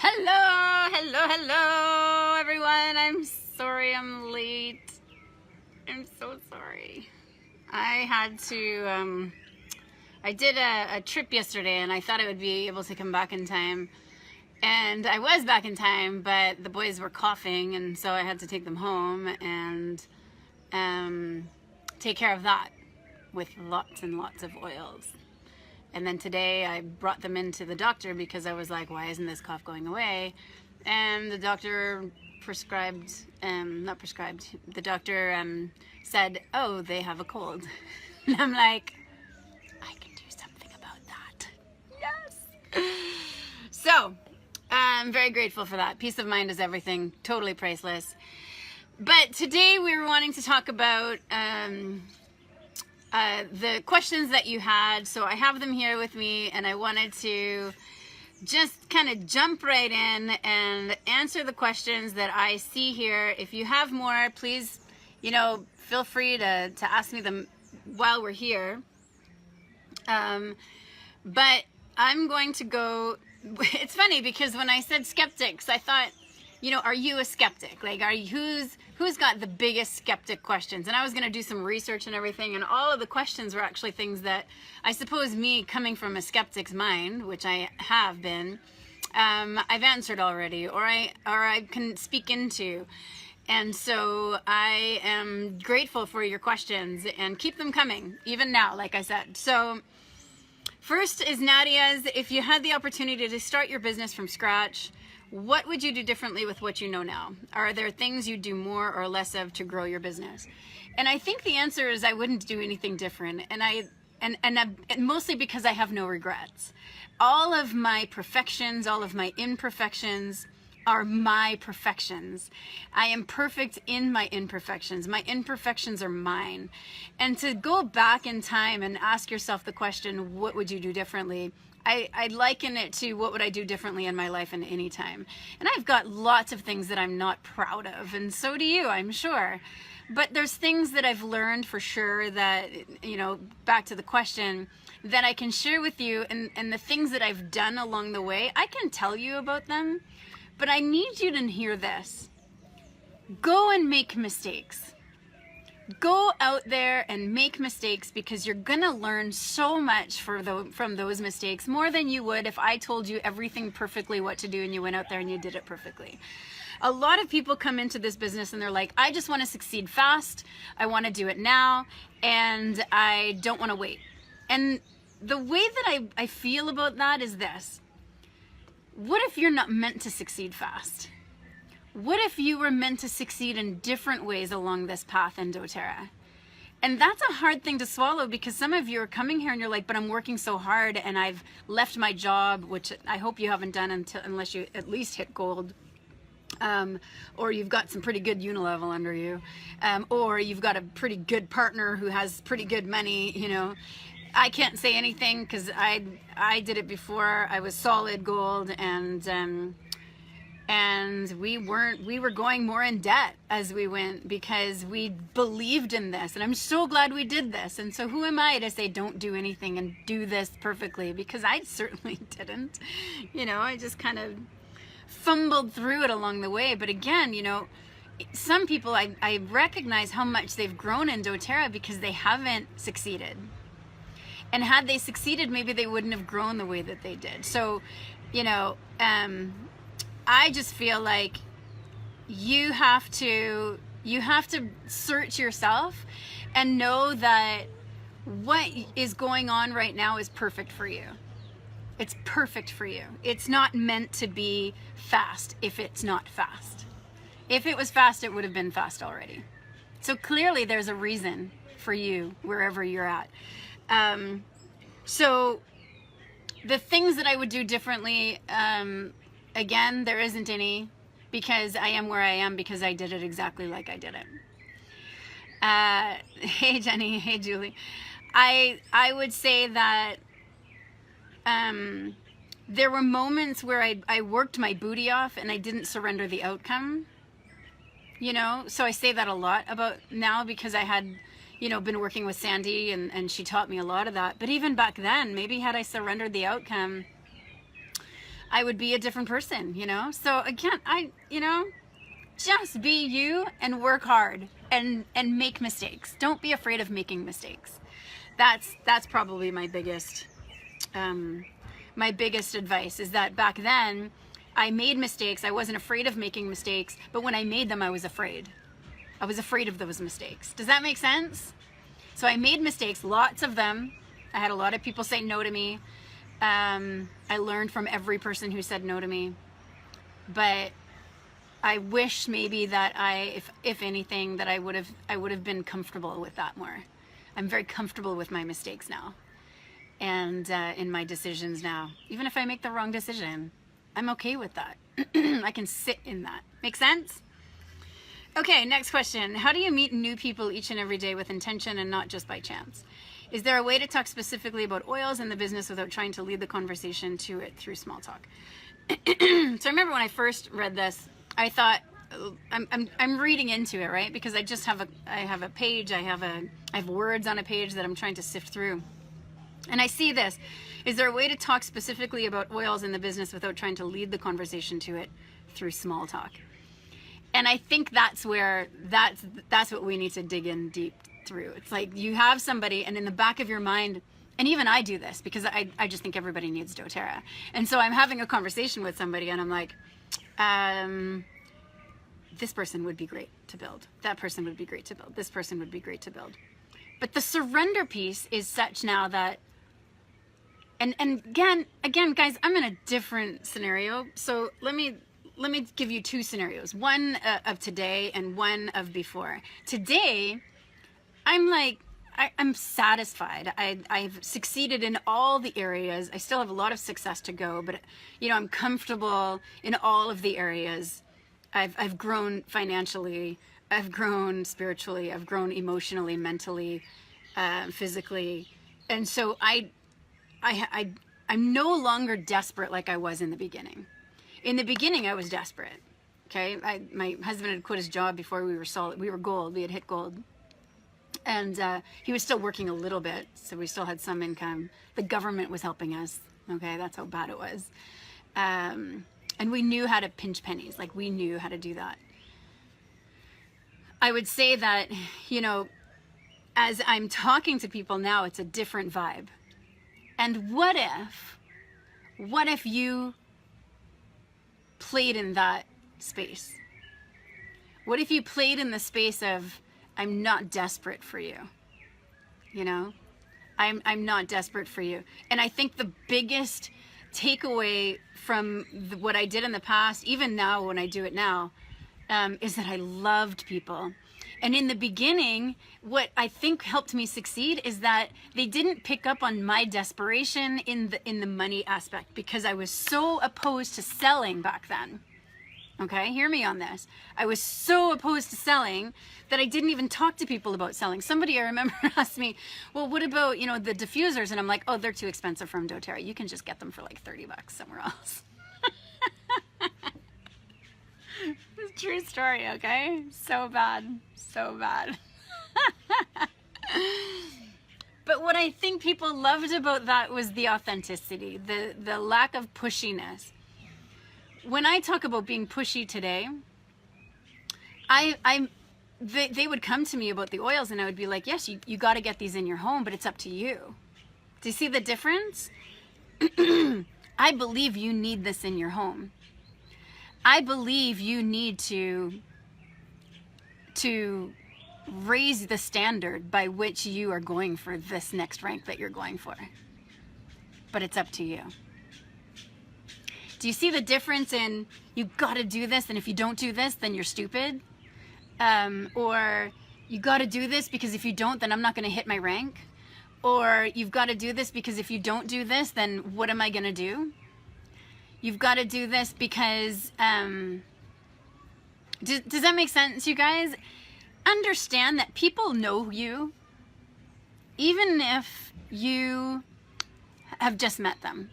Hello, everyone. I'm sorry I'm late. I'm so sorry. I had to, I did a trip yesterday and I thought I would be able to come back in time. And I was back in time, but the boys were coughing and so I had to take them home and take care of that with lots and lots of oils. And then today I brought them into the doctor because I was like, why isn't this cough going away? And the doctor prescribed, the doctor said, oh, they have a cold. And I'm like, I can do something about that. Yes. So I'm very grateful for that. Peace of mind is everything, totally priceless. But today we were wanting to talk about the questions that you had. So I have them here with me and I wanted to just kind of jump right in and answer the questions that I see here. If you have more, please, feel free to ask me them while we're here. But I'm going to go, it's funny because when I said skeptics, I thought, are you a skeptic? Like, who's got the biggest skeptic questions? And I was going to do some research and everything, and all of the questions were actually things that I suppose me coming from a skeptic's mind, which I have been, I've answered already, or I can speak into. And so I am grateful for your questions and keep them coming, even now, like I said. So first is Nadia's, if you had the opportunity to start your business from scratch, what would you do differently with what you know now? Are there things you do more or less of to grow your business? And I think the answer is I wouldn't do anything different. And mostly because I have no regrets. All of my perfections, all of my imperfections are my perfections. I am perfect in my imperfections. My imperfections are mine. And to go back in time and ask yourself the question, what would you do differently? I liken it to what would I do differently in my life in any time. And I've got lots of things that I'm not proud of, and so do you, I'm sure. But there's things that I've learned for sure that, back to the question, that I can share with you, and the things that I've done along the way, I can tell you about them, but I need you to hear this. Go and make mistakes. Go out there and make mistakes because you're gonna learn so much from those mistakes, more than you would if I told you everything perfectly what to do and you went out there and you did it perfectly. A lot of people come into this business and they're like, I just want to succeed fast, I want to do it now, and I don't want to wait. And the way that I feel about that is this. What if you're not meant to succeed fast? What if you were meant to succeed in different ways along this path in doTERRA? And that's a hard thing to swallow because some of you are coming here and you're like, but I'm working so hard and I've left my job, which I hope you haven't done unless you at least hit gold. Or you've got some pretty good unilevel under you. Or you've got a pretty good partner who has pretty good money, I can't say anything because I did it before. I was solid gold and we were going more in debt as we went because we believed in this, and I'm so glad we did this. And so who am I to say don't do anything and do this perfectly, because I certainly didn't. I just kind of fumbled through it along the way. But again, some people, I recognize how much they've grown in doTERRA because they haven't succeeded. And had they succeeded, maybe they wouldn't have grown the way that they did. So, I just feel like you have to search yourself and know that what is going on right now is perfect for you. It's perfect for you. It's not meant to be fast if it's not fast. If it was fast, it would have been fast already. So clearly there's a reason for you wherever you're at. So the things that I would do differently, again, there isn't any, because I am where I am because I did it exactly like I did it. Hey Jenny, hey Julie. I would say that there were moments where I worked my booty off and I didn't surrender the outcome. So I say that a lot about now because I had, been working with Sandy and she taught me a lot of that. But even back then, maybe had I surrendered the outcome, I would be a different person, you know? So again, just be you and work hard and make mistakes. Don't be afraid of making mistakes. That's probably my biggest advice, is that back then I made mistakes. I wasn't afraid of making mistakes, but when I made them, I was afraid. I was afraid of those mistakes. Does that make sense? So I made mistakes, lots of them. I had a lot of people say no to me. I learned from every person who said no to me. But I wish maybe that if anything, that I would have been comfortable with that more. I'm very comfortable with my mistakes now, and in my decisions now. Even if I make the wrong decision, I'm okay with that. I can sit in that. Make sense? Okay, next question. How do you meet new people each and every day with intention and not just by chance? Is there a way to talk specifically about oils in the business without trying to lead the conversation to it through small talk? So I remember when I first read this, I thought, I'm reading into it, right? Because I have a page, I have words on a page that I'm trying to sift through. And I see this. Is there a way to talk specifically about oils in the business without trying to lead the conversation to it through small talk? And I think that's what we need to dig in deep through. It's like you have somebody, and in the back of your mind, and even I do this because I just think everybody needs doTERRA. And so I'm having a conversation with somebody and I'm like, this person would be great to build. That person would be great to build. This person would be great to build. But the surrender piece is such now that, and again, guys, I'm in a different scenario. So let me give you two scenarios. One of today and one of before. Today, I'm like, I'm satisfied. I've succeeded in all the areas. I still have a lot of success to go, but I'm comfortable in all of the areas. I've grown financially, I've grown spiritually, I've grown emotionally, mentally, physically. And so I'm no longer desperate like I was in the beginning. In the beginning, I was desperate. Okay. My husband had quit his job before we were solid. We were gold. We had hit gold. And he was still working a little bit, so we still had some income. The government was helping us. Okay, that's how bad it was. And we knew how to pinch pennies. Like, we knew how to do that. I would say that, as I'm talking to people now, it's a different vibe. And what if you played in that space? What if you played in the space of, I'm not desperate for you, I'm not desperate for you. And I think the biggest takeaway from what I did in the past, even now when I do it now, is that I loved people. And in the beginning, what I think helped me succeed is that they didn't pick up on my desperation in the money aspect, because I was so opposed to selling back then. Okay, hear me on this. I was so opposed to selling that I didn't even talk to people about selling. Somebody, I remember, asked me, well, what about, the diffusers? And I'm like, oh, they're too expensive from doTERRA. You can just get them for like $30 somewhere else. It's a true story, okay? So bad. So bad. But what I think people loved about that was the authenticity, the lack of pushiness. When I talk about being pushy today, they would come to me about the oils and I would be like, yes, you got to get these in your home, but it's up to you. Do you see the difference? I believe you need this in your home. I believe you need to raise the standard by which you are going for this next rank that you're going for. But it's up to you. Do you see the difference in, you got to do this, and if you don't do this, then you're stupid? Or you got to do this because if you don't, then I'm not going to hit my rank? Or you've got to do this because if you don't do this, then what am I going to do? You've got to do this because, does that make sense, you guys? Understand that people know you, even if you have just met them.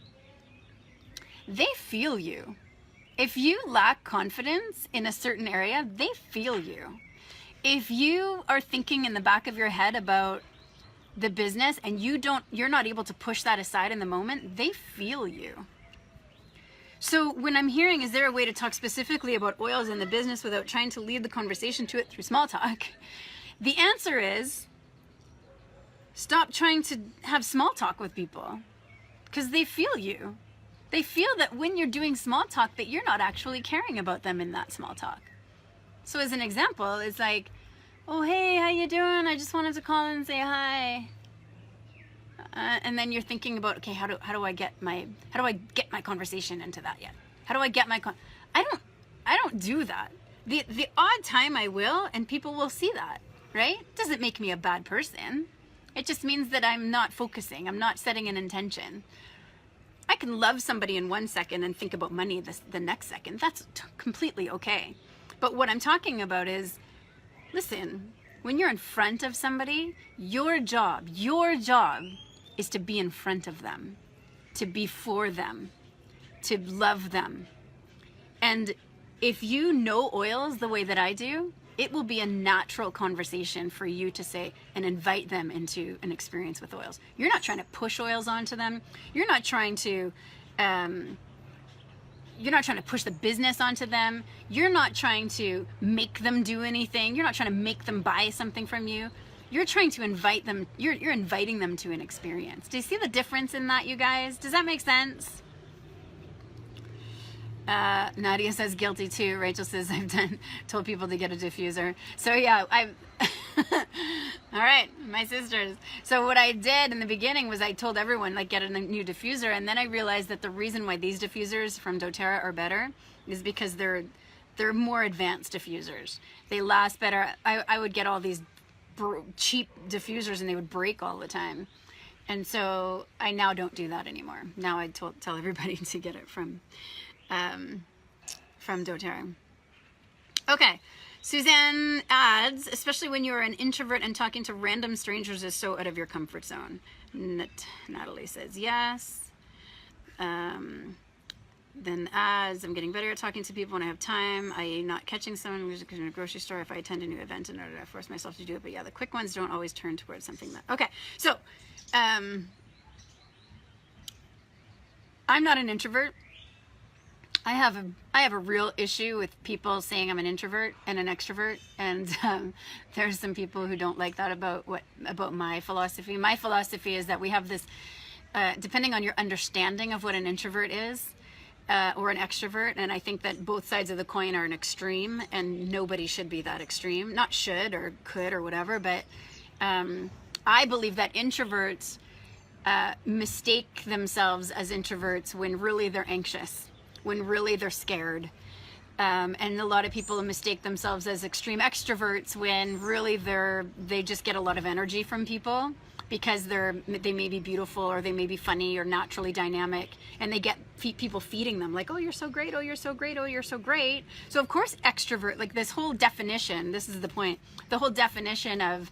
They feel you. If you lack confidence in a certain area, they feel you. If you are thinking in the back of your head about the business and you're not able to push that aside in the moment, they feel you. So when I'm hearing, is there a way to talk specifically about oils in the business without trying to lead the conversation to it through small talk? The answer is stop trying to have small talk with people, because they feel you. They feel that when you're doing small talk that you're not actually caring about them in that small talk. So as an example, it's like, oh, hey, how you doing? I just wanted to call and say hi. And then you're thinking about, okay, how do I get my conversation into that yet? How do I get my I don't do that. The odd time I will, and people will see that, right? Doesn't make me a bad person. It just means that I'm not focusing. I'm not setting an intention. I can love somebody in 1 second and think about money the next second. That's completely okay. But what I'm talking about is, listen, when you're in front of somebody, your job is to be in front of them, to be for them, to love them. And if you know oils the way that I do, it will be a natural conversation for you to say and invite them into an experience with oils. You're not trying to push oils onto them. You're not trying to push the business onto them. You're not trying to make them do anything. You're not trying to make them buy something from you. You're trying to invite them. You're inviting them to an experience. Do you see the difference in that, you guys? Does that make sense? Nadia says guilty too. Rachel says I've told people to get a diffuser. So yeah, all right, my sisters. So what I did in the beginning was I told everyone, like, get a new diffuser, and then I realized that the reason why these diffusers from doTERRA are better is because they're more advanced diffusers. They last better. I would get all these cheap diffusers and they would break all the time. And so I now don't do that anymore. Now I tell everybody to get it from doTERRA. Okay, Suzanne adds, especially when you're an introvert and talking to random strangers is so out of your comfort zone. Natalie says yes. Then adds, I'm getting better at talking to people when I have time. I'm not catching someone in a grocery store if I attend a new event in order to force myself to do it. But yeah, the quick ones don't always turn towards something that... Okay, so I'm not an introvert. I have a real issue with people saying I'm an introvert and an extrovert, and there's some people who don't like that about my philosophy. My philosophy is that we have this, depending on your understanding of what an introvert is, or an extrovert, and I think that both sides of the coin are an extreme, and nobody should be that extreme. Not should or could or whatever, but I believe that introverts mistake themselves as introverts when really they're anxious, when really they're scared. And a lot of people mistake themselves as extreme extroverts when really they just get a lot of energy from people because they may be beautiful, or they may be funny or naturally dynamic, and they get people feeding them like, oh, you're so great, oh, you're so great, oh, you're so great. So of course extrovert, like this whole definition, this is the point, the whole definition of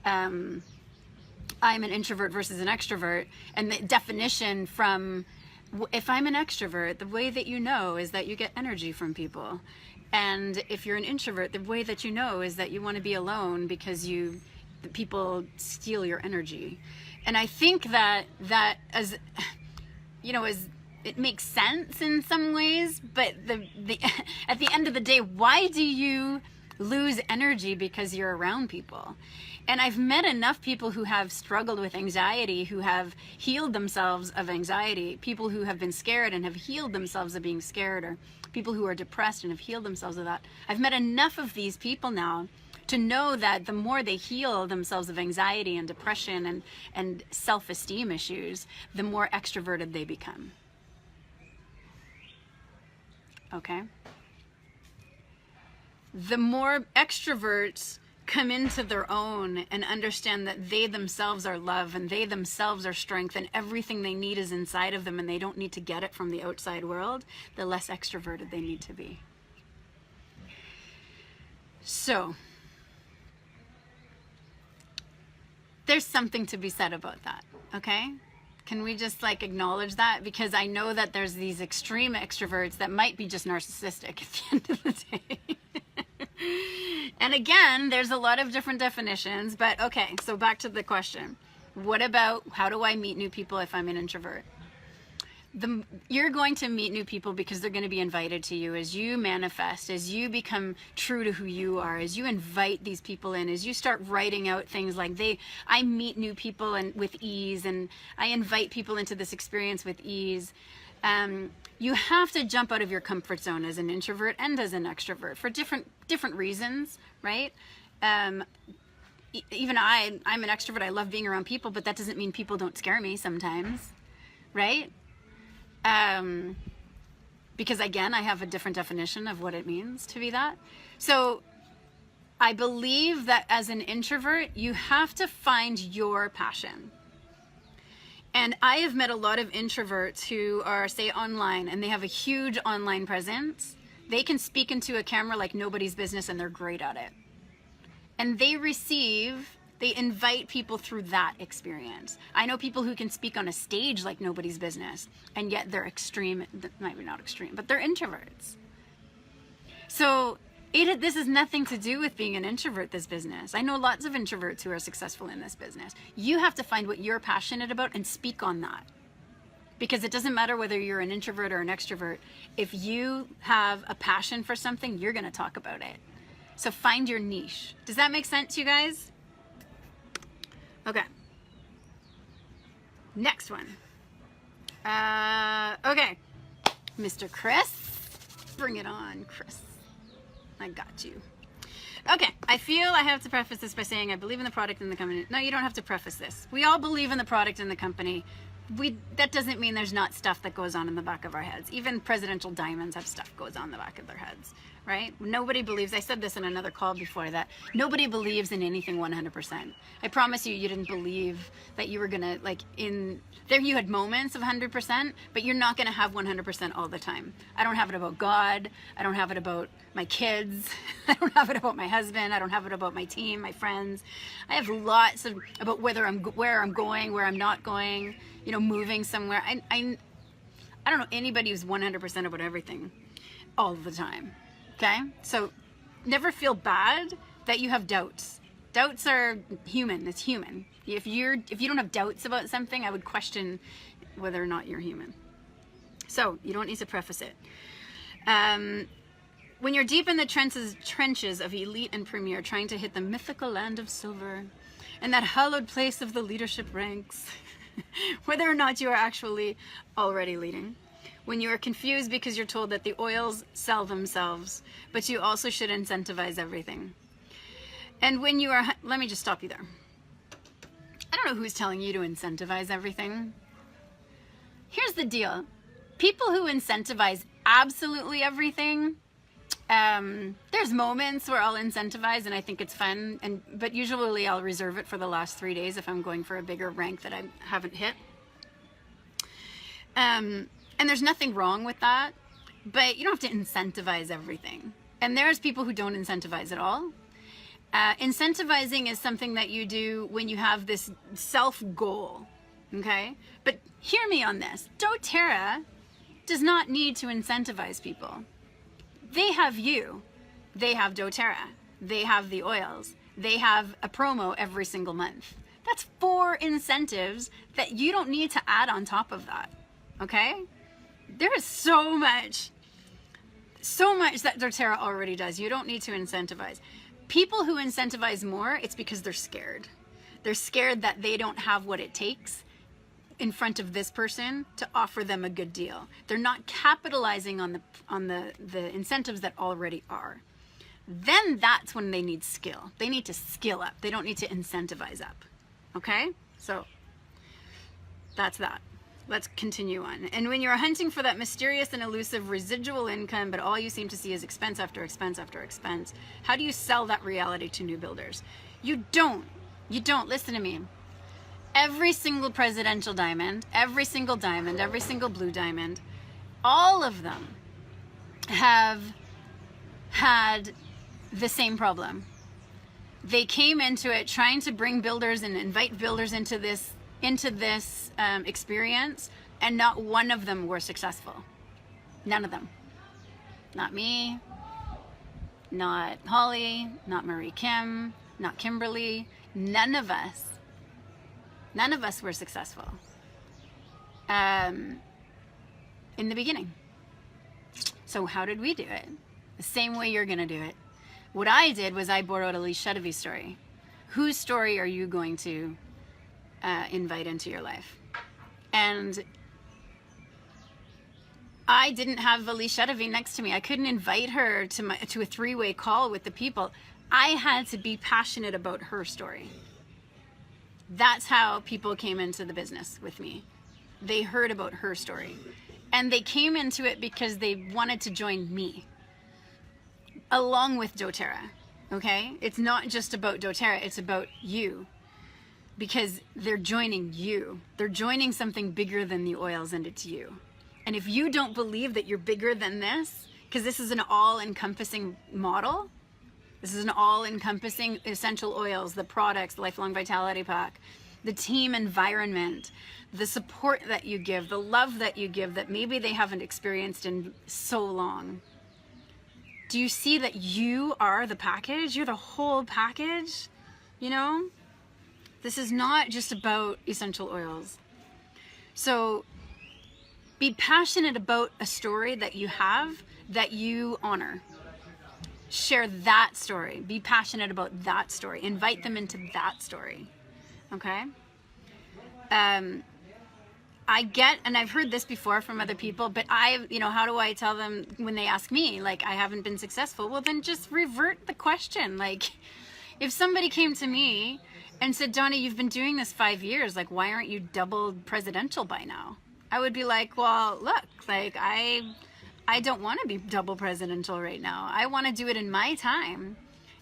I'm an introvert versus an extrovert, and the definition from, if I'm an extrovert, the way that you know is that you get energy from people. And if you're an introvert, the way that you know is that you want to be alone because the people steal your energy. And I think that as you know, as it makes sense in some ways, but at the end of the day, why do you lose energy because you're around people? And I've met enough people who have struggled with anxiety, who have healed themselves of anxiety, people who have been scared and have healed themselves of being scared, or people who are depressed and have healed themselves of that. I've met enough of these people now to know that the more they heal themselves of anxiety and depression and self-esteem issues, the more extroverted they become. Okay? The more extroverts come into their own and understand that they themselves are love and they themselves are strength and everything they need is inside of them and they don't need to get it from the outside world, the less extroverted they need to be. So, there's something to be said about that, okay? Can we just like acknowledge that? Because I know that there's these extreme extroverts that might be just narcissistic at the end of the day. And again, there's a lot of different definitions, but okay, so back to the question. What about, how do I meet new people if I'm an introvert? you're going to meet new people because they're going to be invited to you as you manifest, as you become true to who you are, as you invite these people in, as you start writing out things like I meet new people and with ease, and I invite people into this experience with ease. You have to jump out of your comfort zone as an introvert and as an extrovert for different reasons, right? Even I'm an extrovert. I love being around people, but that doesn't mean people don't scare me sometimes, right? Because again, I have a different definition of what it means to be that. So I believe that as an introvert, you have to find your passion. And I have met a lot of introverts who are, say, online, and they have a huge online presence. They can speak into a camera like nobody's business, and they're great at it. And they invite people through that experience. I know people who can speak on a stage like nobody's business, and yet they're extreme, maybe not extreme, but they're introverts. So this has nothing to do with being an introvert, this business. I know lots of introverts who are successful in this business. You have to find what you're passionate about and speak on that. Because it doesn't matter whether you're an introvert or an extrovert. If you have a passion for something, you're going to talk about it. So find your niche. Does that make sense, you guys? Okay. Next one. Okay. Mr. Chris. Bring it on, Chris. I got you. Okay. I feel I have to preface this by saying I believe in the product and the company. No, you don't have to preface this. We all believe in the product and the company. That doesn't mean there's not stuff that goes on in the back of our heads. Even presidential diamonds have stuff goes on in the back of their heads, right? Nobody believes, I said this in another call before, that nobody believes in anything 100%. I promise you didn't believe that you were gonna, there you had moments of 100%, but you're not gonna have 100% all the time. I don't have it about God. I don't have it about my kids. I don't have it about my husband. I don't have it about my team, my friends. I have lots about where I'm going, where I'm not going, moving somewhere. I don't know anybody who's 100% about everything all the time. Okay? So never feel bad that you have doubts. Doubts are human. It's human. If you don't have doubts about something, I would question whether or not you're human. So you don't need to preface it. When you're deep in the trenches of elite and premier, trying to hit the mythical land of silver and that hallowed place of the leadership ranks, whether or not you are actually already leading. When you are confused because you're told that the oils sell themselves, but you also should incentivize everything. And when you are, let me just stop you there. I don't know who's telling you to incentivize everything. Here's the deal. People who incentivize absolutely everything, there's moments where I'll incentivize and I think it's fun, but usually I'll reserve it for the last 3 days if I'm going for a bigger rank that I haven't hit. And there's nothing wrong with that, but you don't have to incentivize everything. And there's people who don't incentivize at all. Incentivizing is something that you do when you have this self-goal, okay? But hear me on this. doTERRA does not need to incentivize people. They have you. They have doTERRA. They have the oils. They have a promo every single month. That's 4 incentives that you don't need to add on top of that, okay? There is so much that doTERRA already does. You don't need to incentivize. People who incentivize more, it's because they're scared. They're scared that they don't have what it takes in front of this person to offer them a good deal. They're not capitalizing on the incentives that already are. Then that's when they need skill. They need to skill up. They don't need to incentivize up. Okay? So that's that. Let's continue on. And when you're hunting for that mysterious and elusive residual income, but all you seem to see is expense after expense after expense, how do you sell that reality to new builders? You don't. Listen to me. Every single presidential diamond, every single blue diamond, all of them have had the same problem. They came into it trying to bring builders and invite builders into this experience, and not one of them were successful. None of them. Not me, not Holly, not Marie Kim, not Kimberly. None of us were successful. in the beginning. So how did we do it? The same way you're going to do it. What I did was I borrowed Elise Chedevy's story. Whose story are you going to invite into your life? And I didn't have Elise Chedevy next to me. I couldn't invite her to a three-way call with the people. I had to be passionate about her story. That's how people came into the business with me. They heard about her story. And they came into it because they wanted to join me, along with doTERRA, okay? It's not just about doTERRA, it's about you. Because they're joining you. They're joining something bigger than the oils, and it's you. And if you don't believe that you're bigger than this, because this is an all-encompassing model, this is an all-encompassing essential oils, the products, the Lifelong Vitality Pack, the team environment, the support that you give, the love that you give that maybe they haven't experienced in so long. Do you see that you are the package? You're the whole package, you know? This is not just about essential oils. So be passionate about a story that you have that you honor. Share that story. Be passionate about that story. Invite them into that story. Okay? I get, and I've heard this before from other people, but how do I tell them when they ask me, like, I haven't been successful? Well, then just revert the question. Like, if somebody came to me and said, Donna, you've been doing this 5 years, like, why aren't you double presidential by now? I would be like, well, look, like, I don't want to be double presidential right now. I want to do it in my time.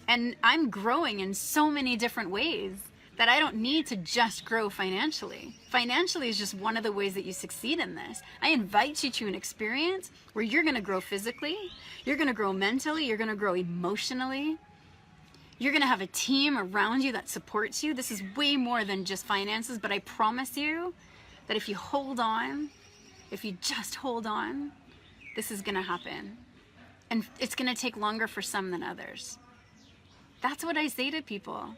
And I'm growing in so many different ways that I don't need to just grow financially. Financially is just one of the ways that you succeed in this. I invite you to an experience where you're going to grow physically, you're going to grow mentally, you're going to grow emotionally. You're going to have a team around you that supports you. This is way more than just finances, but I promise you that if you hold on, if you just hold on, this is going to happen. And it's going to take longer for some than others. That's what I say to people.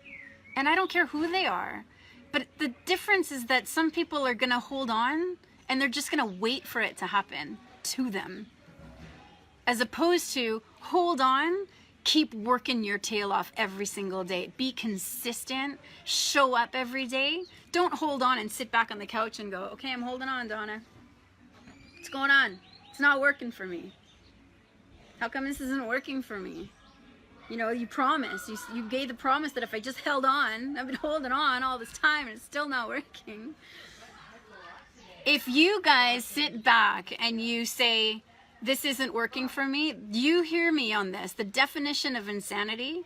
And I don't care who they are. But the difference is that some people are going to hold on and they're just going to wait for it to happen to them. As opposed to hold on, keep working your tail off every single day. Be consistent. Show up every day. Don't hold on and sit back on the couch and go, okay, I'm holding on, Donna. What's going on? It's not working for me. How come this isn't working for me? You know, you promised. You gave the promise that if I just held on, I've been holding on all this time and it's still not working. If you guys sit back and you say, this isn't working for me, you hear me on this. The definition of insanity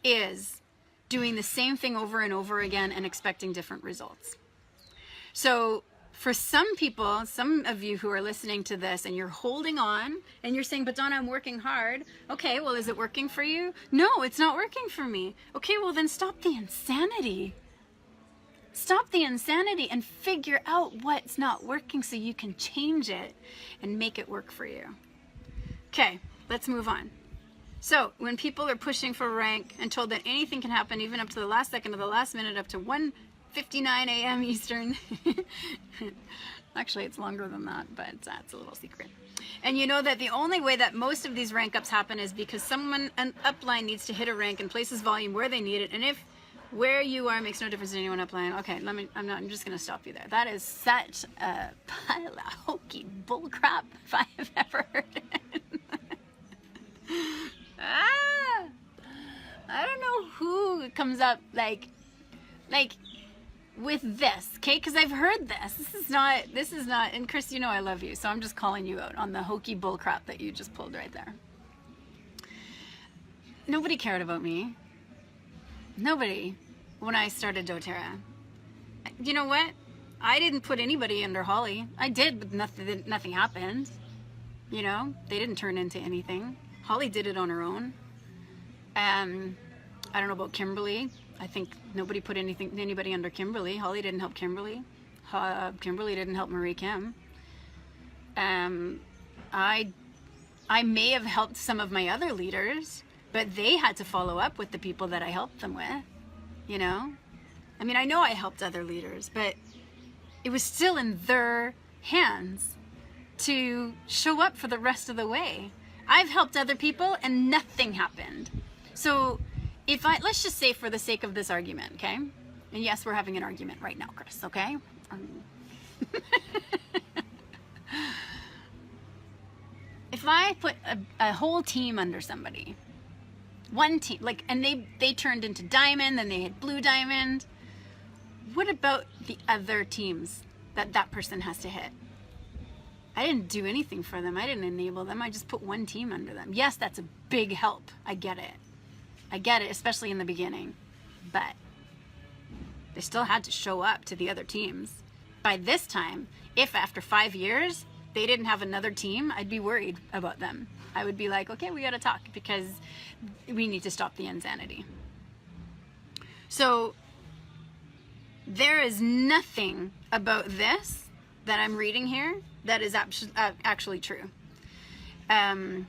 is doing the same thing over and over again and expecting different results. So for some people, some of you who are listening to this and you're holding on and you're saying, but Donna, I'm working hard. Okay, well, is it working for you? No, it's not working for me. Okay, well, then stop the insanity. Stop the insanity and figure out what's not working so you can change it and make it work for you. Okay, let's move on. So when people are pushing for rank and told that anything can happen, even up to the last second of the last minute, up to 1:59 a.m. Eastern. Actually, it's longer than that, but that's a little secret. And you know that the only way that most of these rank ups happen is because an upline needs to hit a rank and places volume where they need it. And if where you are makes no difference to anyone upline, okay, I'm just going to stop you there. That is such a pile of hokey bullcrap if I have ever heard it. I don't know who comes up like with this, okay? Because I've heard this. This is not, and Chris, you know I love you, so I'm just calling you out on the hokey bullcrap that you just pulled right there. Nobody cared about me. Nobody when I started doTERRA. You know what? I didn't put anybody under Holly. I did, but nothing happened. You know, they didn't turn into anything. Holly did it on her own. I don't know about Kimberly. I think nobody put anybody under Kimberly. Holly didn't help Kimberly. Kimberly didn't help Marie Kim. I may have helped some of my other leaders, but they had to follow up with the people that I helped them with, you know? I mean, I know I helped other leaders, but it was still in their hands. to show up for the rest of the way. I've helped other people and nothing happened. So let's just say for the sake of this argument, okay? And yes, we're having an argument right now, Chris, okay? If I put a whole team under somebody, one team, like, and they turned into diamond, then they had blue diamond, what about the other teams that person has to hit? I didn't do anything for them. I didn't enable them. I just put one team under them. Yes, that's a big help. I get it. I get it, especially in the beginning. But they still had to show up to the other teams. By this time, if after 5 years they didn't have another team, I'd be worried about them. I would be like, okay, we got to talk because we need to stop the insanity. So there is nothing about this that I'm reading here that is actually true. Not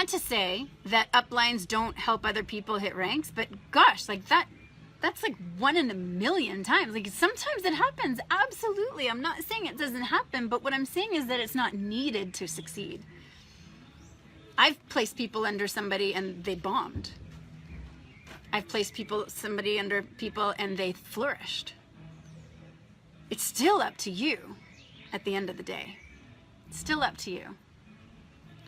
to say that uplines don't help other people hit ranks, but gosh, like that's like 1 in a million times. Like sometimes it happens, absolutely. I'm not saying it doesn't happen, but what I'm saying is that it's not needed to succeed. I've placed people under somebody and they bombed. I've placed somebody under people and they flourished. It's still up to you at the end of the day. It's still up to you.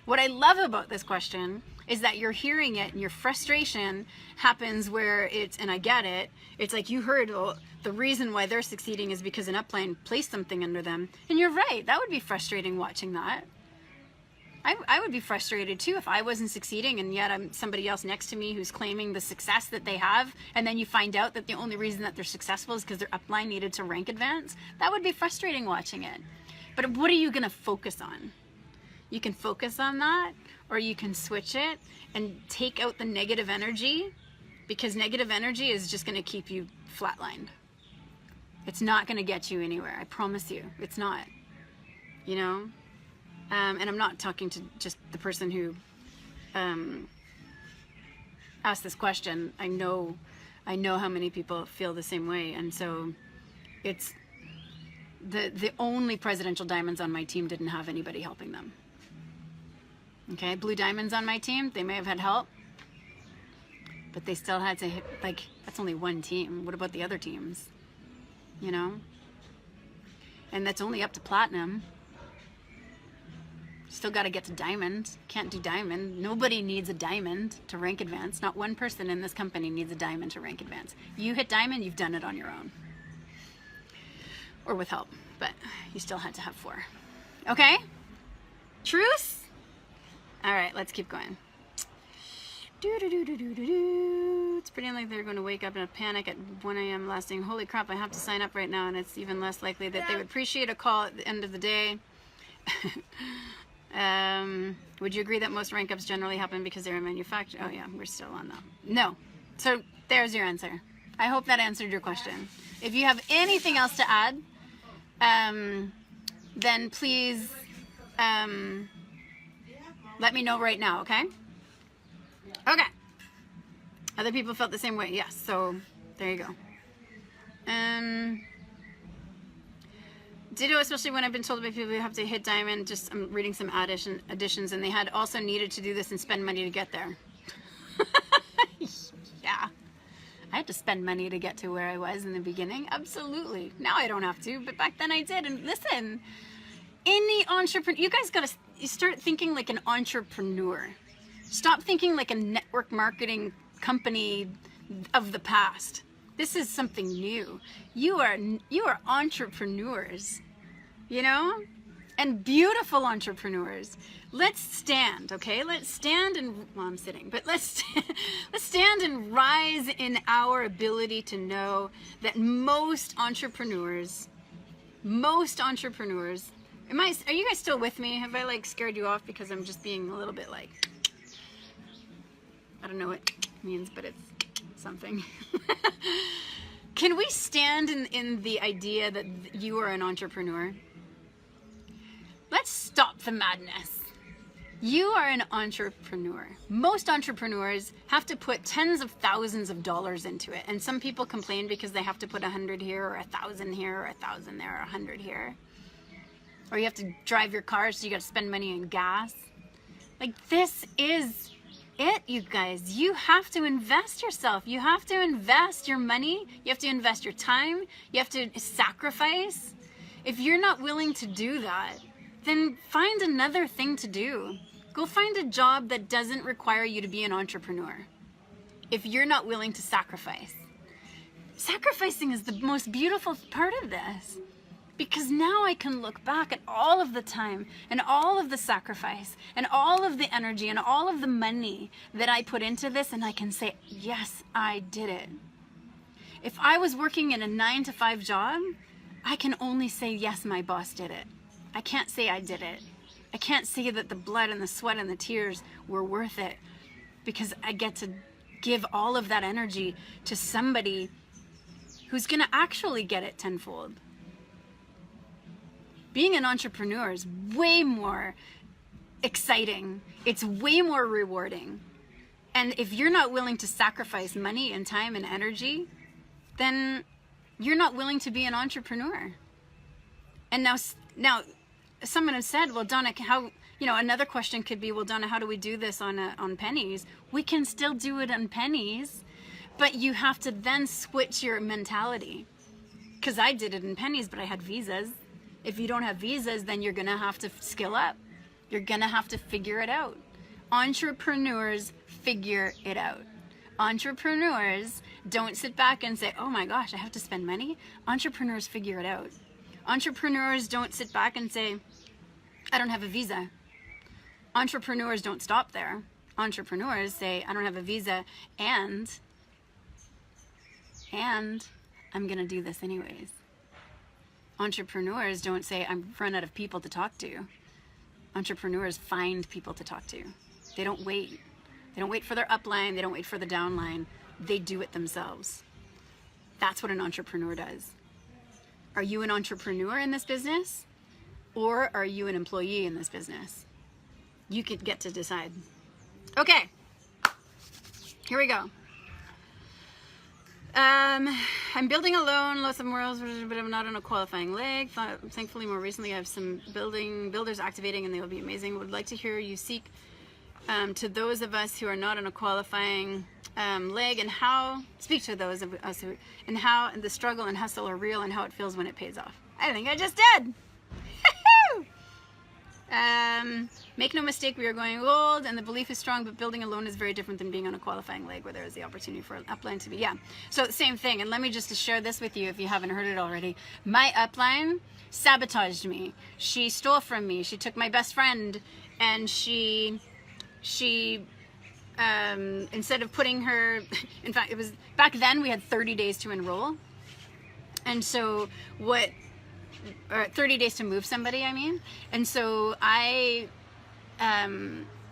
What I love about this question is that you're hearing it and your frustration happens where and I get it, it's like you heard, well, the reason why they're succeeding is because an upline placed something under them. And you're right, that would be frustrating watching that. I would be frustrated too if I wasn't succeeding and yet I'm somebody else next to me who's claiming the success that they have, and then you find out that the only reason that they're successful is because their upline needed to rank advance. That would be frustrating watching it. But what are you going to focus on? You can focus on that, or you can switch it and take out the negative energy, because negative energy is just going to keep you flatlined. It's not going to get you anywhere. I promise you. It's not. You know? And I'm not talking to just the person who asked this question. I know how many people feel the same way, and so it's the only presidential diamonds on my team didn't have anybody helping them. Okay, blue diamonds on my team, they may have had help, but they still had to hit, like, that's only one team. What about the other teams? You know? And that's only up to platinum. Still got to get to diamond. Can't do diamond. Nobody needs a diamond to rank advance. Not one person in this company needs a diamond to rank advance. You hit diamond, you've done it on your own. Or with help, but you still had to have 4. Okay? Truce? All right, let's keep going. It's pretty like they're going to wake up in a panic at 1 a.m. lasting. Holy crap, I have to sign up right now, and it's even less likely that they would appreciate a call at the end of the day. Would you agree that most rank ups generally happen because they're a manufacturer? Oh yeah, we're still on that. No. So there's your answer. I hope that answered your question. If you have anything else to add, then please let me know right now, okay? Okay. Other people felt the same way. Yes, so there you go. Ditto, especially when I've been told by people who have to hit diamond. Just I'm reading some additions, and they had also needed to do this and spend money to get there. Yeah. I had to spend money to get to where I was in the beginning. Absolutely. Now I don't have to, but back then I did. And listen, any entrepreneur, you guys got to start thinking like an entrepreneur. Stop thinking like a network marketing company of the past. This is something new. You are entrepreneurs, you know, and beautiful entrepreneurs. Let's stand, okay? Let's stand and, well, I'm sitting, but let's stand and rise in our ability to know that most entrepreneurs, are you guys still with me? Have I like scared you off because I'm just being a little bit like, I don't know what it means, but it's something. Can we stand in the idea that you are an entrepreneur? Let's stop the madness. You are an entrepreneur. Most entrepreneurs have to put tens of thousands of dollars into it. And some people complain because they have to put 100 here or 1,000 here or 1,000 there or 100 here. or you have to drive your car, so you got to spend money on gas. Like, this is it, you guys. You have to invest yourself. You have to invest your money. You have to invest your time. You have to sacrifice. If you're not willing to do that, then find another thing to do. Go find a job that doesn't require you to be an entrepreneur. If you're not willing to sacrifice. Sacrificing is the most beautiful part of this. Because now I can look back at all of the time and all of the sacrifice and all of the energy and all of the money that I put into this, and I can say, yes, I did it. If I was working in a 9-to-5 job, I can only say, yes, my boss did it. I can't say I did it. I can't say that the blood and the sweat and the tears were worth it, because I get to give all of that energy to somebody who's going to actually get it tenfold. Being an entrepreneur is way more exciting. It's way more rewarding. And if you're not willing to sacrifice money and time and energy, then you're not willing to be an entrepreneur. And now someone has said, well, Donna, how, another question could be, well, Donna, how do we do this on pennies? We can still do it on pennies, but you have to then switch your mentality. Because I did it in pennies, but I had visas. If you don't have visas, then you're going to have to skill up. You're going to have to figure it out. Entrepreneurs figure it out. Entrepreneurs don't sit back and say, oh my gosh, I have to spend money. Entrepreneurs figure it out. Entrepreneurs don't sit back and say, I don't have a visa. Entrepreneurs don't stop there. Entrepreneurs say, I don't have a visa and I'm going to do this anyways. Entrepreneurs don't say, I'm run out of people to talk to. Entrepreneurs find people to talk to. They don't wait. They don't wait for their upline. They don't wait for the downline. They do it themselves. That's what an entrepreneur does. Are you an entrepreneur in this business? Or are you an employee in this business? You could get to decide. Okay. Here we go. I'm building alone, lots of morals, but I'm not on a qualifying leg. Thankfully, more recently, I have some builders activating, and they will be amazing. Would like to hear you speak to those of us who are not on a qualifying leg, and how speak to those of us who, and how the struggle and hustle are real, and how it feels when it pays off. I think I just did. Make no mistake, we are going gold, and the belief is strong, but building alone is very different than being on a qualifying leg where there is the opportunity for an upline to be. Yeah, so same thing. And let me just share this with you if you haven't heard it already. My upline sabotaged me. She stole from me. She took my best friend, and she instead of putting her, in fact, it was back then we had 30 days to enroll, and so 30 days to move somebody, I mean. And so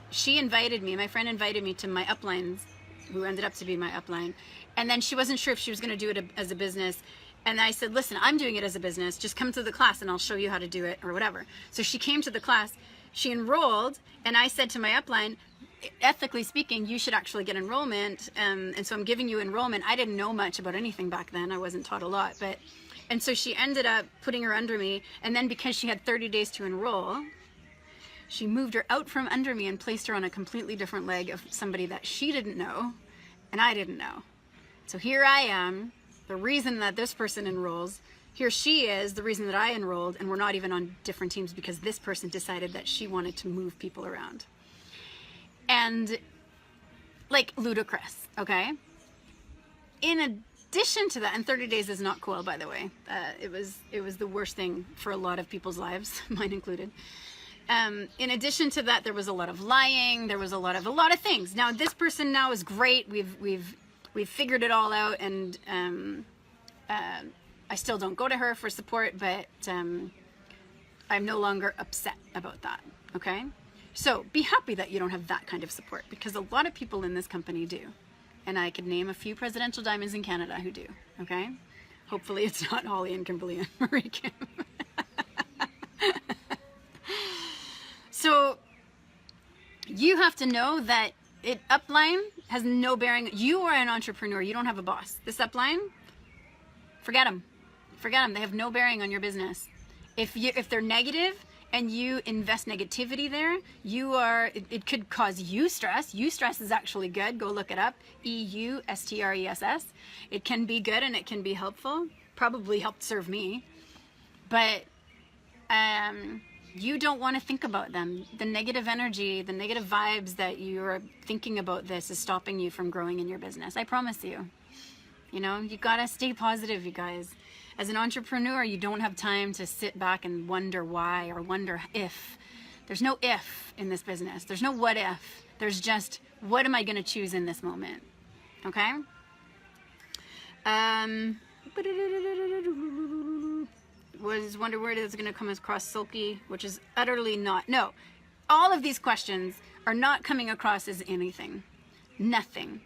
she invited me, my friend invited me to my uplines, who ended up to be my upline. And then she wasn't sure if she was going to do it as a business. And I said, listen, I'm doing it as a business. Just come to the class and I'll show you how to do it or whatever. So she came to the class, she enrolled, and I said to my upline, ethically speaking, you should actually get enrollment. And so I'm giving you enrollment. I didn't know much about anything back then. I wasn't taught a lot, and so she ended up putting her under me, and then because she had 30 days to enroll, she moved her out from under me and placed her on a completely different leg of somebody that she didn't know, and I didn't know. So here I am, the reason that this person enrolls, here she is, the reason that I enrolled, and we're not even on different teams because this person decided that she wanted to move people around. And, like, ludicrous, okay? In addition to that, and 30 days is not cool, by the way. It was the worst thing for a lot of people's lives, mine included. In addition to that, there was a lot of lying. There was a lot of things. Now this person now is great. We've figured it all out, and I still don't go to her for support, but I'm no longer upset about that. Okay, so be happy that you don't have that kind of support, because a lot of people in this company do. And I could name a few presidential diamonds in Canada who do, okay? Hopefully it's not Holly and Kimberly and Marie Kim. So you have to know that upline has no bearing. You are an entrepreneur. You don't have a boss. This upline, forget them. Forget them. They have no bearing on your business. If they're negative, and you invest negativity there, it could cause you stress. Eustress is actually good. Go look it up. EUSTRESS. It can be good and it can be helpful. Probably helped serve me. But you don't want to think about them. The negative energy, the negative vibes that you're thinking about this is stopping you from growing in your business. I promise you. You know, you gotta stay positive, you guys. As an entrepreneur, you don't have time to sit back and wonder why or wonder if. There's no if in this business. There's no what if. There's just, what am I gonna choose in this moment? Okay? Was wonder where it is going to come across sulky, which is utterly not. No, all of these questions are not coming across as anything. Nothing.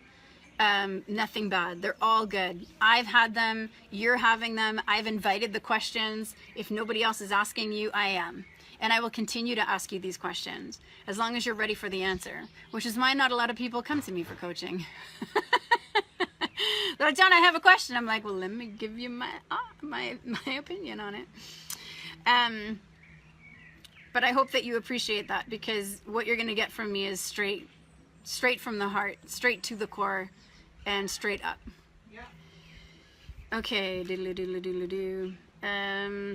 Nothing bad. They're all good. I've had them. You're having them. I've invited the questions. If nobody else is asking you, I am. And I will continue to ask you these questions as long as you're ready for the answer, which is why not a lot of people come to me for coaching. So, John, I have a question. I'm like, well, let me give you my opinion on it. But I hope that you appreciate that, because what you're going to get from me is straight from the heart, straight to the core, and straight up. Yeah. Okay, diddly-diddly-diddly-doo.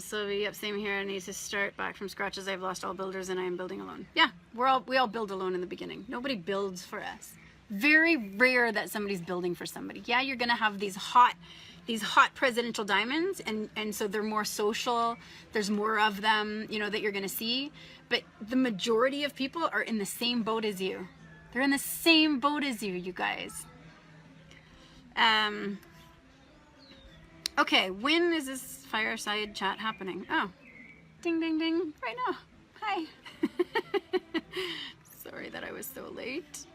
So yep, same here. I need to start back from scratch as I've lost all builders and I am building alone. Yeah, we all build alone in the beginning. Nobody builds for us. Very rare that somebody's building for somebody. Yeah, you're gonna have these hot presidential diamonds, and so they're more social. There's more of them, you know, that you're gonna see. But the majority of people are in the same boat as you. They're in the same boat as you guys. Okay, when is this fireside chat happening? Oh, ding, ding, ding, right now. Hi. Sorry that I was so late.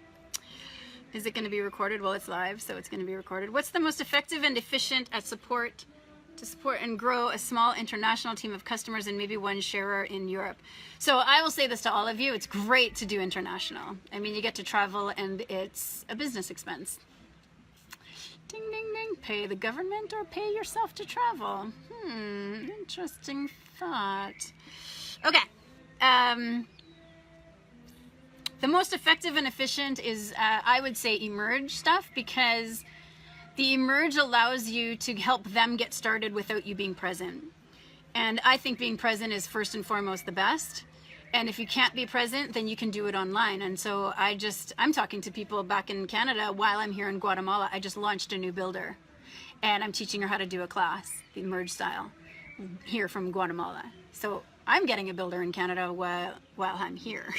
Is it going to be recorded? Well, it's live, so it's going to be recorded. What's the most effective and efficient at to support and grow a small international team of customers and maybe one sharer in Europe? So I will say this to all of you. It's great to do international. I mean, you get to travel and it's a business expense. Ding, ding, ding. Pay the government or pay yourself to travel? Interesting thought. Okay. The most effective and efficient is, I would say, emerge stuff, because the emerge allows you to help them get started without you being present. And I think being present is first and foremost the best. And if you can't be present, then you can do it online. And so I'm talking to people back in Canada while I'm here in Guatemala. I just launched a new builder and I'm teaching her how to do a class, the emerge style, here from Guatemala. So I'm getting a builder in Canada while I'm here.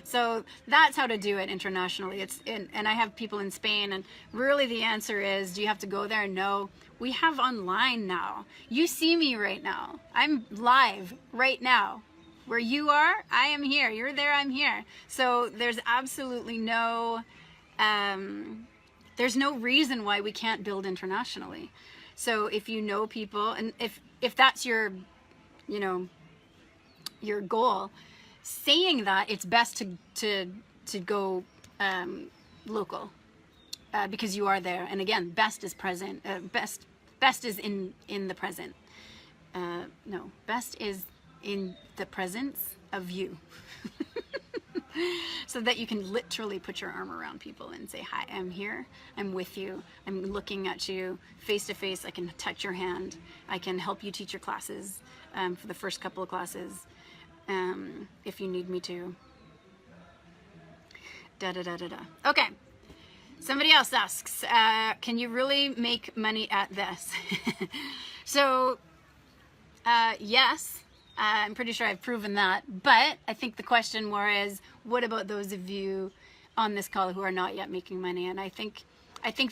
So that's how to do it internationally. And I have people in Spain, and really the answer is, do you have to go there? No. We have online now. You see me right now. I'm live right now. Where you are, I am here. You're there, I'm here. So there's absolutely no reason why we can't build internationally. So if you know people, and if that's your, you know, your goal, saying that it's best to go local, because you are there. And again, best is present. Best is in the present. No, best is in the presence of you. So that you can literally put your arm around people and say, hi, I'm here, I'm with you, I'm looking at you face to face, I can touch your hand, I can help you teach your classes, for the first couple of classes, if you need me to. Okay, somebody else asks, can you really make money at this? So, yes. I'm pretty sure I've proven that, but I think the question more is, what about those of you on this call who are not yet making money? And I think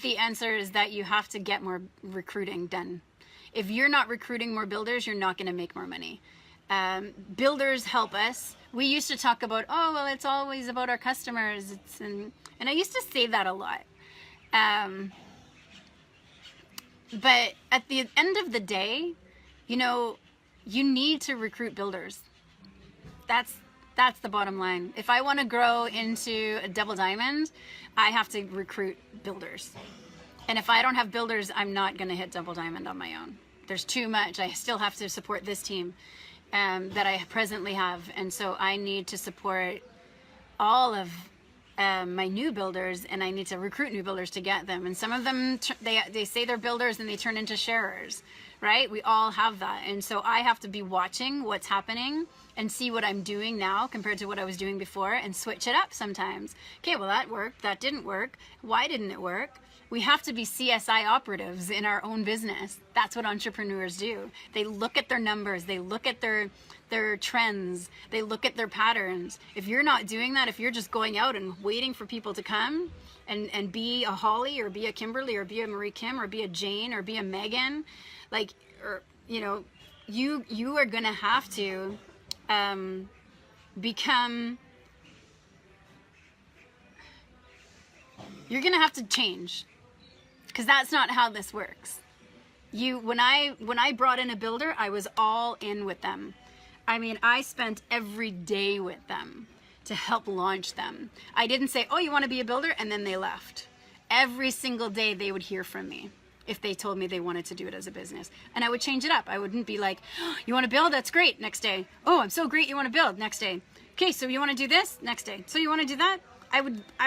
the answer is that you have to get more recruiting done. If you're not recruiting more builders, you're not going to make more money. Builders help us. We used to talk about, oh, well, it's always about our customers. And I used to say that a lot. But at the end of the day, you know, you need to recruit builders. That's the bottom line. If I want to grow into a double diamond, I have to recruit builders. And if I don't have builders, I'm not going to hit double diamond on my own. There's too much. I still have to support this team. that I presently have. And so I need to support all of my new builders, and I need to recruit new builders to get them. And some of them, they say they're builders and they turn into sharers, right? We all have that. And so I have to be watching what's happening and see what I'm doing now compared to what I was doing before, and switch it up sometimes. Okay, well, that worked, that didn't work. Why didn't it work? We have to be CSI operatives in our own business. That's what entrepreneurs do. They look at their numbers, they look at their trends, they look at their patterns. If you're not doing that, if you're just going out and waiting for people to come and be a Holly or be a Kimberly or be a Marie Kim or be a Jane or be a Megan, like, or, you know, you are gonna have to you're gonna have to change, because that's not how this works. When I brought in a builder, I was all in with them. I mean, I spent every day with them to help launch them. I didn't say, oh, you want to be a builder? And then they left. Every single day they would hear from me if they told me they wanted to do it as a business. And I would change it up. I wouldn't be like, oh, you want to build? That's great. Next day. Oh, I'm so great. You want to build? Next day. Okay, so you want to do this? Next day. So you want to do that? I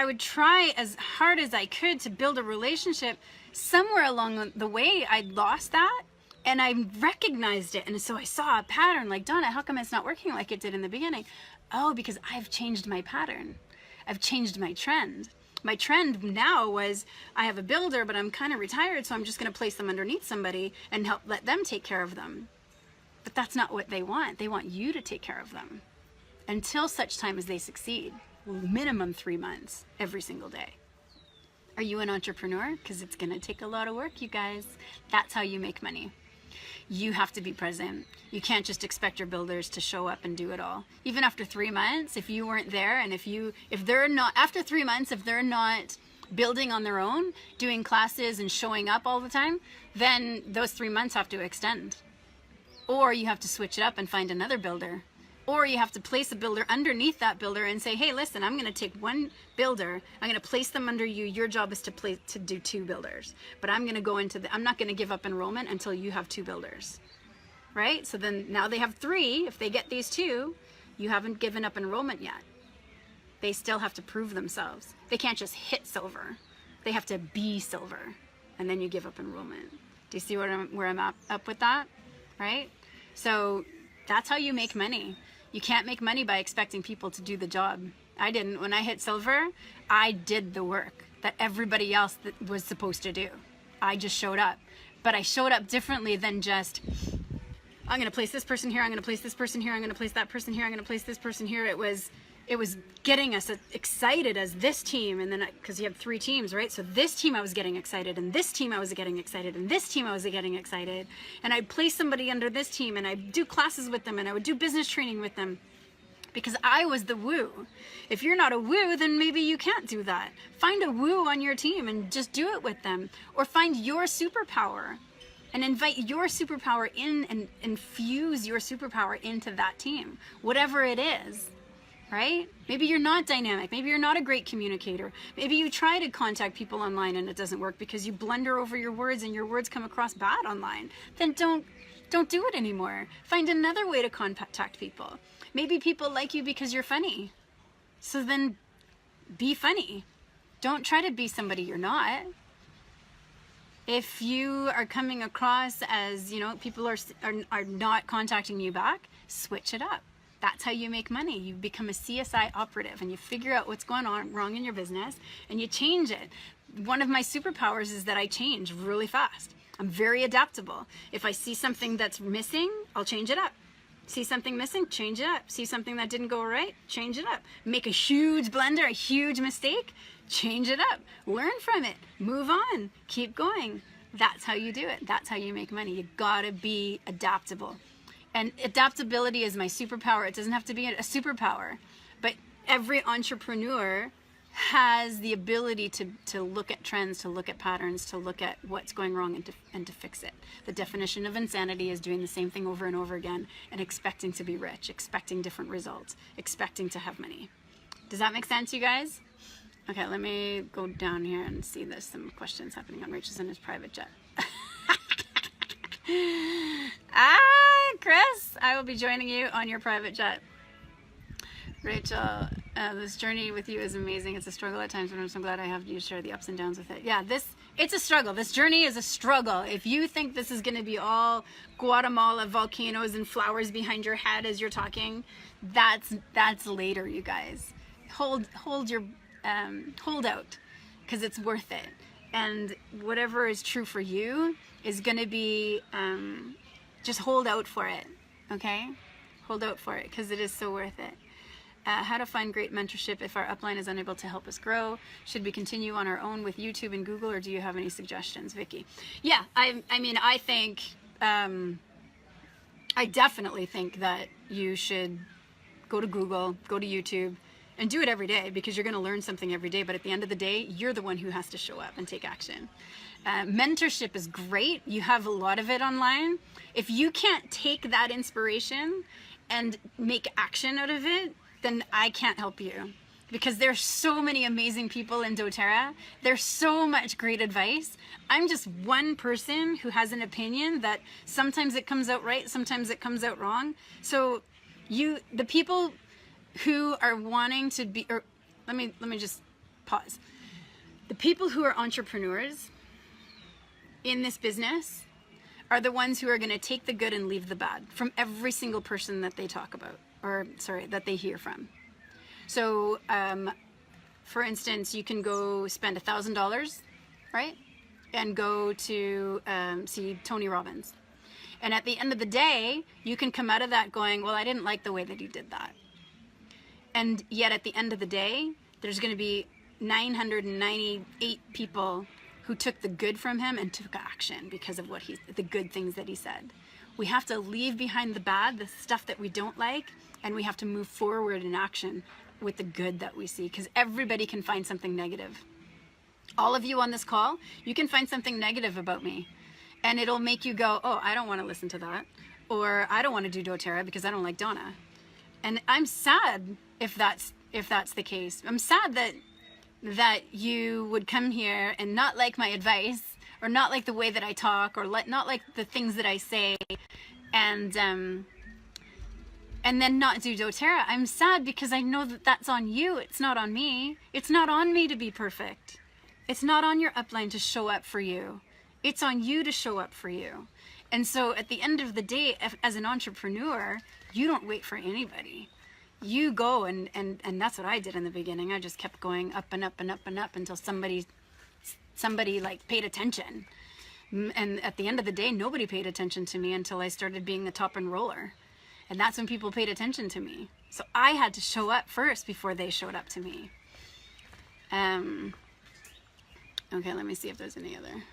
would try as hard as I could to build a relationship. Somewhere along the way, I lost that, and I recognized it. And so I saw a pattern, like, Donna, how come it's not working like it did in the beginning? Oh, because I've changed my pattern. I've changed my trend. My trend now was, I have a builder, but I'm kind of retired, so I'm just going to place them underneath somebody and let them take care of them. But that's not what they want. They want you to take care of them until such time as they succeed. Minimum 3 months, every single day. Are you an entrepreneur? Because it's going to take a lot of work, you guys. That's how you make money. You have to be present. You can't just expect your builders to show up and do it all. Even after 3 months, if you weren't there, and if they're not, after 3 months, if they're not building on their own, doing classes and showing up all the time, then those 3 months have to extend. Or you have to switch it up and find another builder. Or you have to place a builder underneath that builder and say, hey, listen, I'm going to take one builder, I'm going to place them under you. Your job is to do 2 builders. But I'm going to go I'm not going to give up enrollment until you have 2 builders. Right? So then now they have 3. If they get these 2, you haven't given up enrollment yet. They still have to prove themselves. They can't just hit silver. They have to be silver. And then you give up enrollment. Do you see where I'm up with that? Right? So that's how you make money. You can't make money by expecting people to do the job. I didn't. When I hit silver, I did the work that everybody else was supposed to do. I just showed up. But I showed up differently than just, I'm going to place this person here, I'm going to place this person here, I'm going to place that person here, I'm going to place this person here. It was getting us excited as this team, and then, because you have 3 teams, right? So this team I was getting excited, and this team I was getting excited, and this team I was getting excited, and I'd place somebody under this team, and I'd do classes with them, and I would do business training with them, because I was the woo. If you're not a woo, then maybe you can't do that. Find a woo on your team and just do it with them, or find your superpower and invite your superpower in and infuse your superpower into that team, whatever it is. Right? Maybe you're not dynamic. Maybe you're not a great communicator. Maybe you try to contact people online and it doesn't work because you blunder over your words and your words come across bad online. Then don't do it anymore. Find another way to contact people. Maybe people like you because you're funny. So then be funny. Don't try to be somebody you're not. If you are coming across as, people are not contacting you back, switch it up. That's how you make money. You become a CSI operative and you figure out what's going on wrong in your business and you change it. One of my superpowers is that I change really fast. I'm very adaptable. If I see something that's missing, I'll change it up. See something missing, change it up. See something that didn't go right, change it up. Make a huge blunder, a huge mistake, change it up. Learn from it. Move on. Keep going. That's how you do it. That's how you make money. You gotta be adaptable. And adaptability is my superpower. It doesn't have to be a superpower, but every entrepreneur has the ability to look at trends, to look at patterns, to look at what's going wrong and to fix it. The definition of insanity is doing the same thing over and over again and expecting to be rich, expecting different results, expecting to have money. Does that make sense, you guys? Okay, let me go down here and see there's some questions happening on Rachel's in his private jet. Chris, I will be joining you on your private jet. Rachel, this journey with you is amazing. It's a struggle at times, but I'm so glad I have you share the ups and downs with it. Yeah, it's a struggle. This journey is a struggle. If you think this is going to be all Guatemala volcanoes and flowers behind your head as you're talking, that's later, you guys. Hold out, because it's worth it. And whatever is true for you is going to be, just hold out for it, okay? Hold out for it, because it is so worth it. How to find great mentorship if our upline is unable to help us grow? Should we continue on our own with YouTube and Google, or do you have any suggestions, Vicky? Yeah, I mean, I think, I definitely think that you should go to Google, go to YouTube, and do it every day, because you're going to learn something every day. But at the end of the day, you're the one who has to show up and take action. Mentorship is great. You have a lot of it online. If you can't take that inspiration and make action out of it, then I can't help you, because there's so many amazing people in doTERRA. There's so much great advice. I'm just one person who has an opinion that sometimes it comes out right, sometimes it comes out wrong. So the people who are wanting to be, or let me just pause. The people who are entrepreneurs in this business are the ones who are going to take the good and leave the bad from every single person that they talk about, or sorry, that they hear from. So, for instance, you can go spend $1,000, right? And go to see Tony Robbins. And at the end of the day, you can come out of that going, well, I didn't like the way that he did that. And yet at the end of the day, there's going to be 998 people who took the good from him and took action because of the good things that he said. We have to leave behind the bad, the stuff that we don't like, and we have to move forward in action with the good that we see, because everybody can find something negative. All of you on this call, you can find something negative about me, and it'll make you go, oh, I don't want to listen to that, or I don't want to do doTERRA because I don't like Donna. And I'm sad if that's the case. I'm sad that you would come here and not like my advice, or not like the way that I talk, or not like the things that I say, and then not do doTERRA. I'm sad because I know that that's on you. It's not on me. It's not on me to be perfect. It's not on your upline to show up for you. It's on you to show up for you. And so at the end of the day, as an entrepreneur, you don't wait for anybody. You go, and that's what I did in the beginning. I just kept going up and up and up and up until somebody like paid attention. And at the end of the day, nobody paid attention to me until I started being the top enroller. And that's when people paid attention to me. So I had to show up first before they showed up to me. Okay, let me see if there's any other.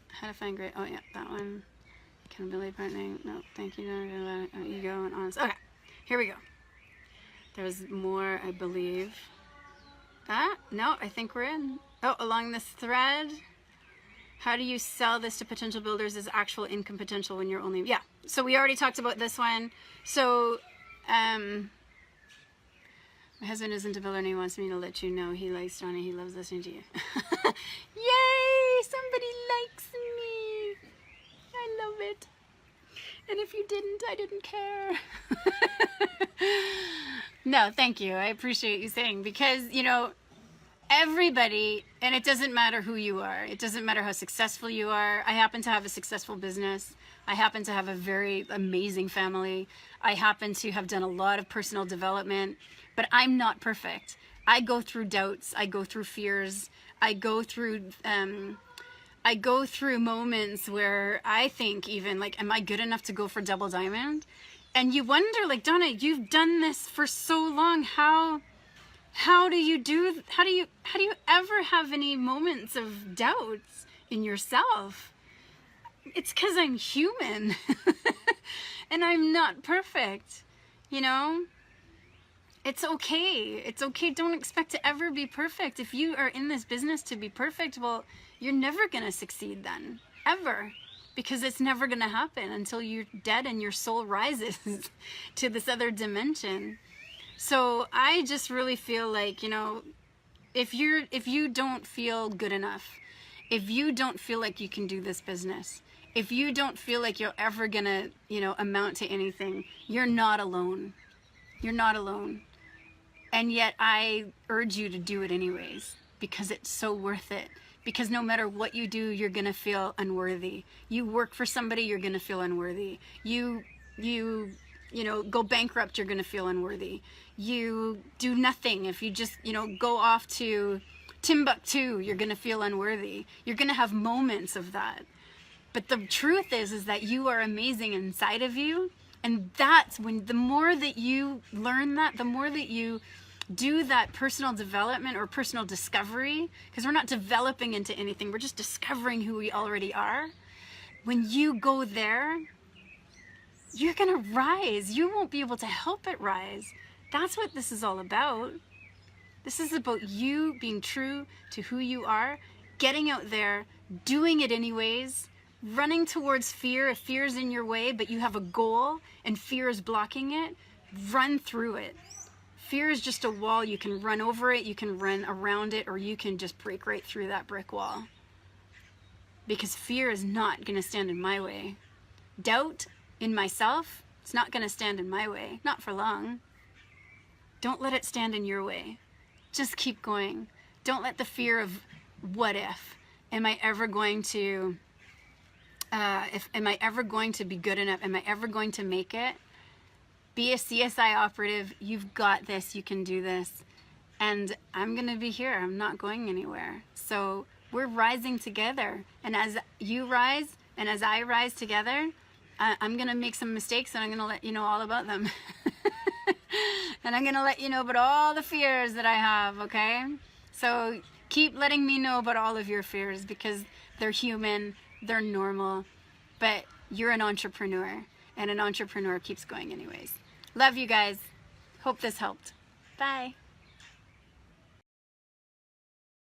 How to find great, oh yeah, that one. Accountability partnering, no, thank you. Ego and honest. Okay, here we go. There's more, I believe. No, I think we're in. Oh, along this thread. How do you sell this to potential builders as actual income potential when you're only, yeah. So we already talked about this one. So, my husband isn't a builder and he wants me to let you know he likes Donna. He loves listening to you. Yay! Somebody likes me. I love it. And if you didn't, I didn't care. No, thank you. I appreciate you saying, because, you know, everybody, and it doesn't matter who you are. It doesn't matter how successful you are. I happen to have a successful business. I happen to have a very amazing family. I happen to have done a lot of personal development, but I'm not perfect. I go through doubts. I go through fears. I go through moments where I think even like, am I good enough to go for double diamond? And you wonder, like, Donna, you've done this for so long. How do you ever have any moments of doubts in yourself? It's because I'm human and I'm not perfect, you know? It's okay. It's okay. Don't expect to ever be perfect. If you are in this business to be perfect, well, you're never going to succeed then, ever. Because it's never going to happen until you're dead and your soul rises to this other dimension. So I just really feel like, you know, if you don't feel good enough, if you don't feel like you can do this business, if you don't feel like you're ever gonna, amount to anything, you're not alone. You're not alone. And yet I urge you to do it anyways, because it's so worth it. Because no matter what you do, you're gonna feel unworthy. You work for somebody, you're gonna feel unworthy. You go bankrupt, you're gonna feel unworthy. You do nothing. If you just, go off to Timbuktu, you're gonna feel unworthy. You're gonna have moments of that. But the truth is that you are amazing inside of you. And that's when, the more that you learn that, the more that you do that personal development or personal discovery, because we're not developing into anything, we're just discovering who we already are. When you go there, you're gonna rise. You won't be able to help but rise. That's what this is all about. This is about you being true to who you are, getting out there, doing it anyways, running towards fear. If fear is in your way, but you have a goal and fear is blocking it, run through it. Fear is just a wall. You can run over it, you can run around it, or you can just break right through that brick wall. Because fear is not going to stand in my way. Doubt in myself, it's not going to stand in my way. Not for long. Don't let it stand in your way. Just keep going. Don't let the fear of what if. Am I ever going to, am I ever going to be good enough? Am I ever going to make it? Be a CSI operative. You've got this. You can do this. And I'm going to be here. I'm not going anywhere. So we're rising together. And as you rise and as I rise together, I'm going to make some mistakes and I'm going to let you know all about them. And I'm going to let you know about all the fears that I have, okay? So keep letting me know about all of your fears, because they're human, they're normal, but you're an entrepreneur, and an entrepreneur keeps going anyways. Love you guys. Hope this helped. Bye.